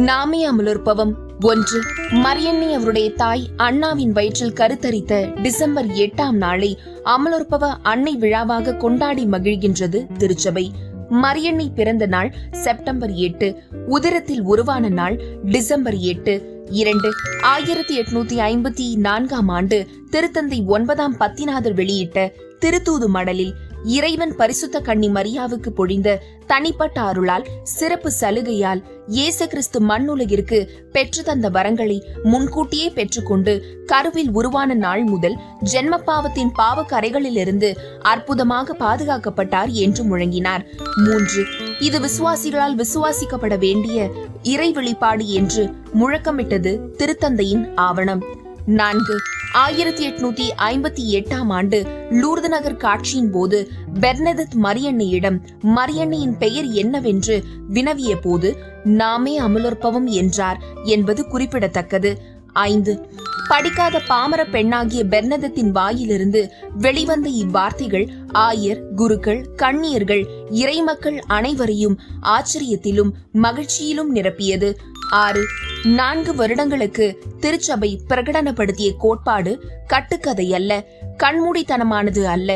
நாமே அமலோற்பவம் 1. மரியன்னை அவருடைய தாய் அண்ணாவின் வயிற்றில் கருத்தரித்த டிசம்பர் 8ஆம் நாளை அமலோற்பவ அன்னை விழாவாக கொண்டாடி மகிழ்கின்றது திருச்சபை. மரியன்னை பிறந்த நாள் செப்டம்பர் 8, உதரத்தில் உருவான நாள் டிசம்பர் 8. 2. 1854ஆம் ஆண்டு திருத்தந்தை 9ஆம் பத்திநாதர் வெளியிட்ட திருத்தூது மடலில் இறைவன் பரிசுத்த கன்னி மரியாவுக்கு பொழிந்த தனிப்பட்ட அருளால் சிறப்பு சலுகையால் இயேசு கிறிஸ்து மண்ணுலகிற்கு பெற்று தந்த வரங்களை முன்கூட்டியே பெற்றுக்கொண்டு கருவில் உருவான நாள் முதல் ஜென்ம பாவத்தின் பாவ கரைகளிலிருந்து அற்புதமாக பாதுகாக்கப்பட்டார் என்று முழங்கினார். 3. இது விசுவாசிகளால் விசுவாசிக்கப்பட வேண்டிய இறை வெளிப்பாடு என்று முழக்கமிட்டது திருத்தந்தையின் ஆவணம். 4. 1858ஆம் ஆண்டு லூர்து நகர் காட்சியின் போது பெர்னதத் மரியன்னையிடம் மரியன்னையின் பெயர் என்னவென்று வினவிய போது நாமே அமலோற்பவம் என்றார் என்பது குறிப்பிடத்தக்கது. 5. படிக்காத பாமர பெண்ணாகிய பெர்னதத்தின் வாயிலிருந்து வெளிவந்த இவ்வார்த்தைகள் ஆயர், குருக்கள், கண்ணியர்கள், இறைமக்கள் அனைவரையும் ஆச்சரியத்திலும் மகிழ்ச்சியிலும் நிரப்பியது. 6. 4 வருடங்களுக்கு திருச்சபை பிரகடனப்படுத்திய கோட்பாடு கட்டுக்கதை அல்ல, கண்மூடித்தனமானது அல்ல,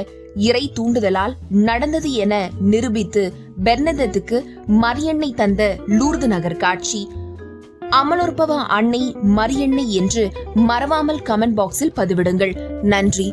இறை தூண்டுதலால் நடந்தது என நிரூபித்து பெர்னதத்துக்கு மரியன்னை தந்த லூர்து நகர் காட்சி. அமலோற்பவ அன்னை மரியன்னை என்று மறவாமல் கமெண்ட் பாக்ஸில் பதிவிடுங்கள். நன்றி.